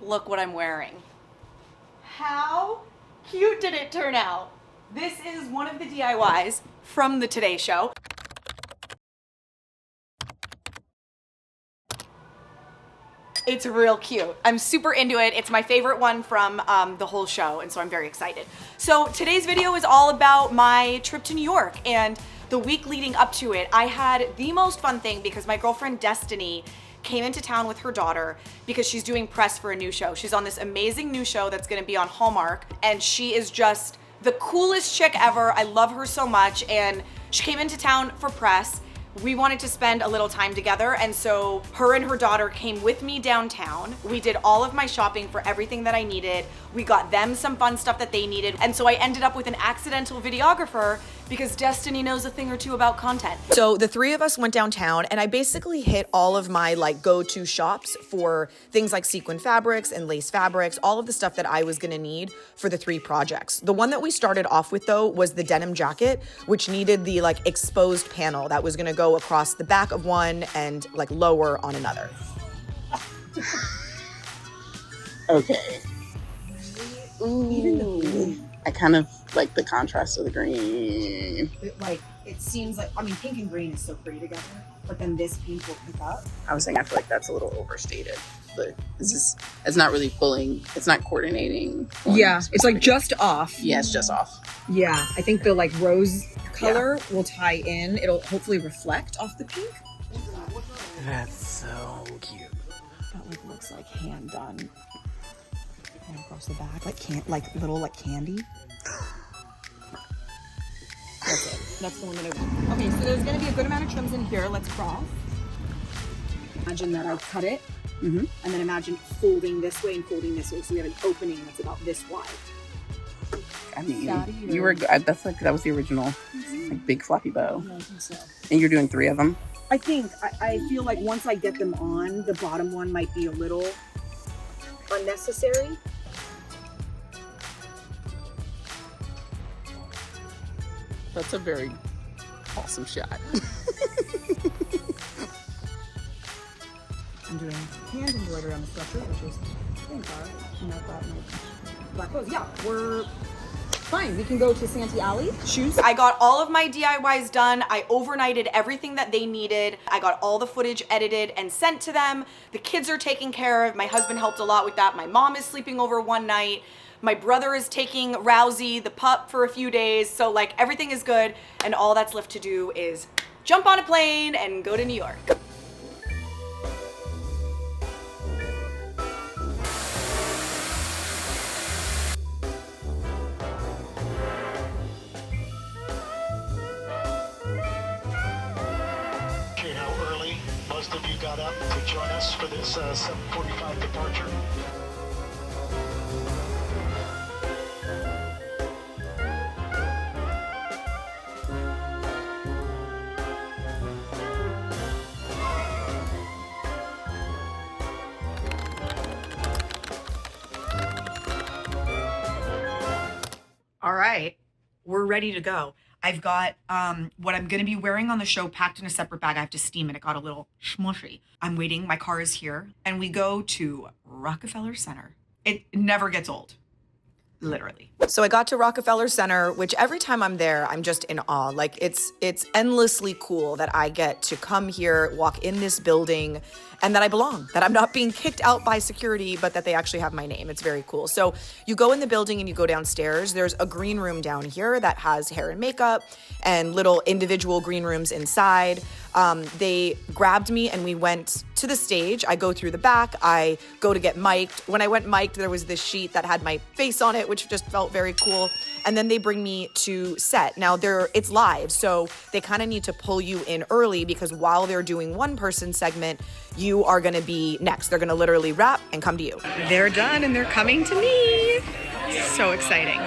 look what I'm wearing. How cute did it turn out? This is one of the DIYs from the Today Show. It's real cute. I'm super into it. It's my favorite one from the whole show, and so I'm very excited. So today's video is all about my trip to New York, and the week leading up to it, I had the most fun thing because my girlfriend Destiny came into town with her daughter because she's doing press for a new show. She's on this amazing new show that's gonna be on Hallmark, and she is just the coolest chick ever. I love her so much, and she came into town for press. We wanted to spend a little time together, and so her and her daughter came with me downtown. We did all of my shopping for everything that I needed. We got them some fun stuff that they needed, and so I ended up with an accidental videographer because Destiny knows a thing or two about content. So the three of us went downtown, and I basically hit all of my go-to shops for things like sequin fabrics and lace fabrics, all of the stuff that I was gonna need for the 3 projects. The one that we started off with though was the denim jacket, which needed the exposed panel that was gonna go across the back of one and lower on another. Okay. Ooh. I kind of like the contrast of the green. It seems like, I mean, pink and green is so pretty together, but then this pink will pick up. I was saying I feel like that's a little overstated, but it's not really pulling, it's not coordinating. Yeah, it's just off. Yeah, it's just off. Yeah, I think the rose color will tie in. It'll hopefully reflect off the pink. That's so cute. That looks like hand done. And across the back, little candy. That's it. That's the one that I want. Okay, so there's gonna be a good amount of trims in here. Let's cross. Imagine that I cut it, and then imagine folding this way and folding this way. So we have an opening that's about this wide. I mean, that was the original, big floppy bow. Yeah, I think so. And you're doing 3 of them? I think, I feel like once I get them on, the bottom one might be a little unnecessary. That's a very awesome shot. I'm doing hand embroidery on the sweatshirt, which is not that much. Black clothes. Yeah, we're fine. We can go to Santee Alley. Shoes. I got all of my DIYs done. I overnighted everything that they needed. I got all the footage edited and sent to them. The kids are taken care of. My husband helped a lot with that. My mom is sleeping over one night. My brother is taking Rousey, the pup, for a few days. So everything is good. And all that's left to do is jump on a plane and go to New York. How early most of you got up to join us for this 7:45 departure. All right, we're ready to go. I've got what I'm gonna be wearing on the show packed in a separate bag. I have to steam it. It got a little smushy. I'm waiting. My car is here. And we go to Rockefeller Center. It never gets old. Literally. So I got to Rockefeller Center, which every time I'm there, I'm just in awe. It's endlessly cool that I get to come here, walk in this building, and that I belong, that I'm not being kicked out by security, but that they actually have my name. It's very cool. So you go in the building and you go downstairs. There's a green room down here that has hair and makeup and little individual green rooms inside. They grabbed me and we went to the stage. I go through the back. I go to get mic'd. When I went mic'd, there was this sheet that had my face on it, which just felt very cool. And then they bring me to set. Now it's live, so they kind of need to pull you in early because while they're doing one person segment, you are gonna be next. They're gonna literally wrap and come to you. They're done and they're coming to me. So exciting.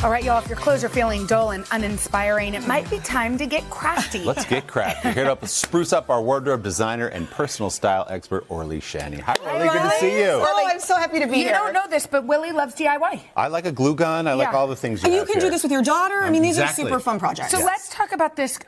All right, y'all, if your clothes are feeling dull and uninspiring, it might be time to get crafty. Let's get crafty. We're here to spruce up our wardrobe designer and personal style expert, Orly Shani. Hi, Orly. Good to see you. Oh, I'm so happy to be here. You don't know this, but Willie loves DIY. I like a glue gun. I like all the things you And you have can here. do this with your daughter. I mean, these Exactly. are super fun projects. So let's talk about this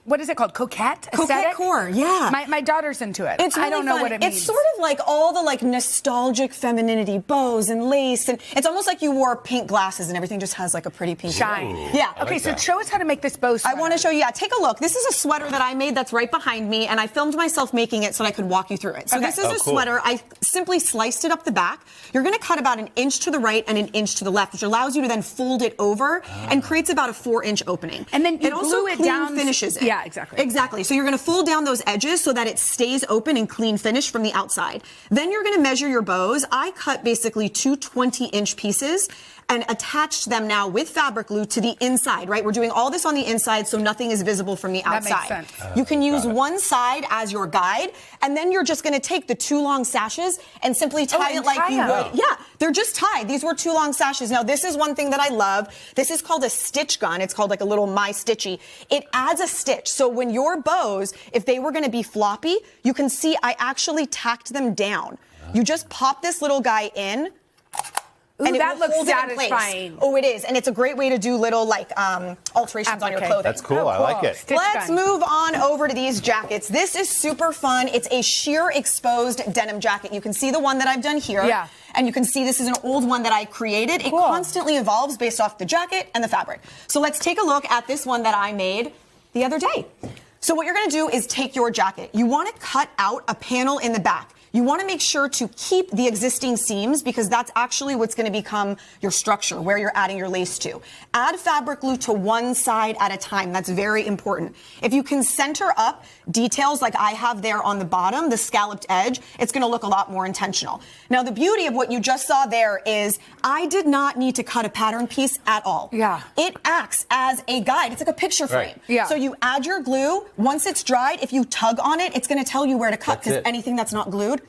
what is it called? Coquette Coquette aesthetic? core, yeah. My daughter's into it. It's really I don't know fun. what it means. It's sort of like all the like nostalgic femininity, bows and lace, and it's almost like you wore pink glasses and everything just has like a pretty pink shine. Yeah. Okay, like so that. show us how to make this bow I sweater. want to show you. Yeah, take a look. This is a sweater that I made that's right behind me, and I filmed myself making it so I could walk you through it. So Okay. this is Oh, a cool. sweater. I simply sliced it up the back. You're going to cut about 1 inch to the right and 1 inch to the left, which allows you to then fold it over and creates about a 4-inch opening. And then you it also glue it clean down- finishes it. Yeah, exactly. Exactly. So you're going to fold down those edges so that it stays open and clean finish from the outside. Then you're going to measure your bows. I cut basically 2 20-inch pieces and attached them now with fabric glue to the inside, right? We're doing all this on the inside so nothing is visible from the That makes outside. sense. You can use one side as your guide, and then you're just gonna take the 2 long sashes and simply tie and it like tie you them. would. Yeah, they're just tied. These were 2 long sashes. Now, this is one thing that I love. This is called a stitch gun. It's called like a little My Stitchy. It adds a stitch. So when your bows, if they were gonna be floppy, you can see I actually tacked them down. You just pop this little guy in, Ooh, and it that will looks hold it in place. satisfying. Oh, it is, and it's a great way to do little like alterations on your Okay. clothing. That's cool. Oh, I like it. Stitch Let's gun. move on over to these jackets. This is super fun. It's a sheer exposed denim jacket. You can see the one that I've done here. Yeah. And you can see this is an old one that I created. It Cool. constantly evolves based off the jacket and the fabric. So let's take a look at this one that I made the other day. So what you're gonna do is take your jacket. You wanna cut out a panel in the back. You want to make sure to keep the existing seams because that's actually what's going to become your structure, where you're adding your lace to. Add fabric glue to one side at a time. That's very important. If you can center up details like I have there on the bottom, the scalloped edge, it's going to look a lot more intentional. Now, the beauty of what you just saw there is I did not need to cut a pattern piece at all. Yeah. It acts as a guide. It's like a picture frame. Right. Yeah. So you add your glue. Once it's dried, if you tug on it, it's going to tell you where to cut That's because it. anything that's not glued,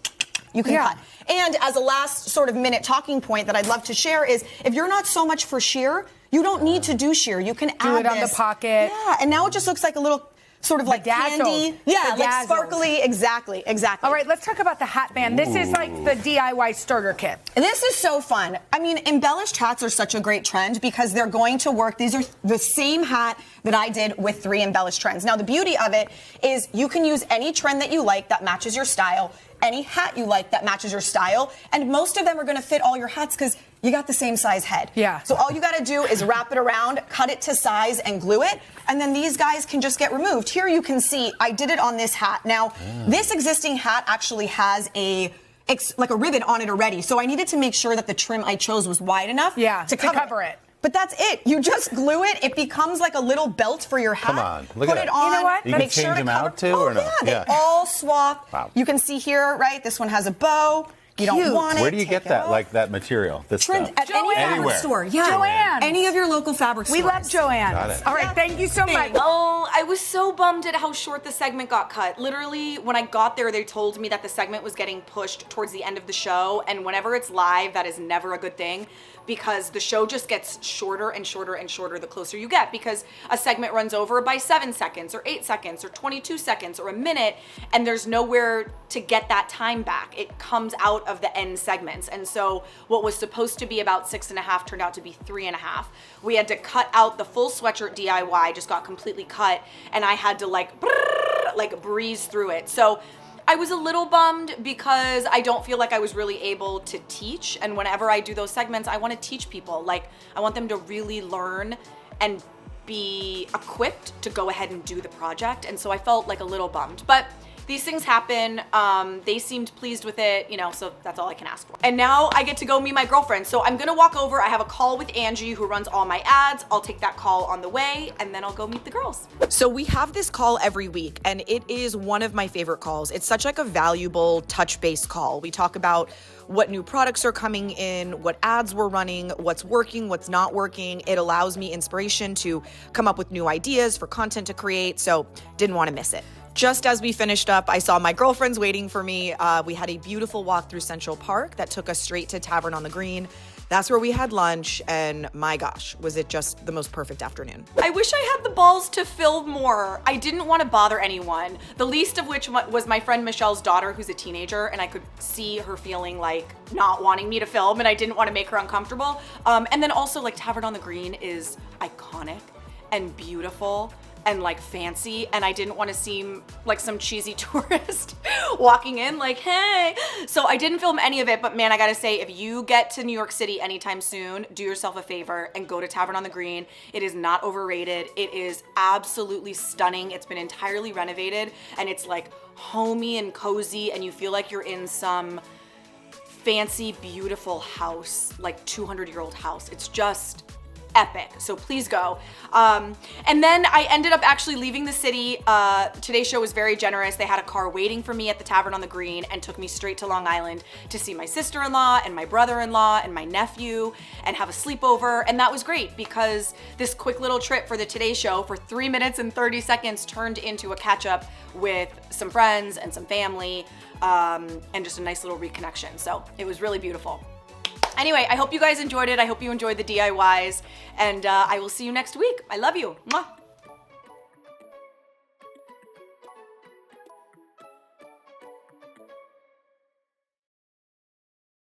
you can Yeah. cut. And as a last sort of minute talking point that I'd love to share is if you're not so much for sheer, you don't need to do sheer. You can add it on the this. pocket. Yeah, and now it just looks like a little sort of like Bedazzled. candy. Yeah, like Bedazzled. sparkly. Exactly. All right, let's talk about the hat band. This is like the DIY starter kit. This is so fun. I mean, embellished hats are such a great trend because they're going to work. These are the same hat that I did with 3 embellished trends. Now, the beauty of it is you can use any trend that you like that matches your style, any hat you like that matches your style, and most of them are going to fit all your hats because you got the same size head. Yeah. So all you got to do is wrap it around, cut it to size, and glue it, and then these guys can just get removed. Here you can see I did it on this hat. Now, this existing hat actually has like a ribbon on it already, so I needed to make sure that the trim I chose was wide enough to cover it. But that's it. You just glue it. It becomes like a little belt for your hat. Come on, look Put at it that. on. You know what? You can make sure change to them cover. out too, Oh, or no? yeah, they Yeah. all swap. Wow. You can see here, right? This one has a bow. You Cute. don't want it. Where do you take get it that? off. Like that material? This Trend stuff? at any fabric Anywhere. store. Yeah. Joanne. Any of your local fabric stores. We love Joanne. Got it. All right, thank you so much. Oh, I was so bummed at how short the segment got cut. Literally, when I got there, they told me that the segment was getting pushed towards the end of the show. And whenever it's live, that is never a good thing because the show just gets shorter and shorter and shorter the closer you get because a segment runs over by 7 seconds or 8 seconds or 22 seconds or a minute, and there's nowhere to get that time back. It comes out of the end segments. And so what was supposed to be about 6.5 turned out to be 3.5. We had to cut out the full sweatshirt DIY, just got completely cut, and I had to like breeze through it. So I was a little bummed because I don't feel like I was really able to teach. And whenever I do those segments, I want to teach people. Like, I want them to really learn and be equipped to go ahead and do the project. And so I felt like a little bummed. But these things happen. They seemed pleased with it, so that's all I can ask for. And now I get to go meet my girlfriend. So I'm gonna walk over. I have a call with Angie who runs all my ads. I'll take that call on the way and then I'll go meet the girls. So we have this call every week and it is one of my favorite calls. It's such like a valuable touch-based call. We talk about what new products are coming in, what ads we're running, what's working, what's not working. It allows me inspiration to come up with new ideas for content to create. So didn't want to miss it. Just as we finished up, I saw my girlfriends waiting for me. We had a beautiful walk through Central Park that took us straight to Tavern on the Green. That's where we had lunch, and my gosh, was it just the most perfect afternoon. I wish I had the balls to film more. I didn't want to bother anyone, the least of which was my friend Michelle's daughter, who's a teenager, and I could see her feeling like not wanting me to film, and I didn't want to make her uncomfortable. And then also, like, Tavern on the Green is iconic and beautiful. and like fancy, and I didn't want to seem like some cheesy tourist walking in like, hey. So I didn't film any of it, but man, I gotta say, if you get to New York City anytime soon, do yourself a favor and go to Tavern on the Green. It is not overrated. It is absolutely stunning. It's been entirely renovated, and it's like homey and cozy, and you feel like you're in some fancy, beautiful house, like 200-year-old house. It's just epic. So please go. And then I ended up actually leaving the city. Today's show was very generous. They had a car waiting for me at the Tavern on the Green and took me straight to Long Island to see my sister-in-law and my brother-in-law and my nephew and have a sleepover. And that was great because this quick little trip for the Today Show for 3 minutes and 30 seconds turned into a catch-up with some friends and some family, and just a nice little reconnection. So it was really beautiful. Anyway, I hope you guys enjoyed it. I hope you enjoyed the DIYs, and I will see you next week. I love you. Mwah.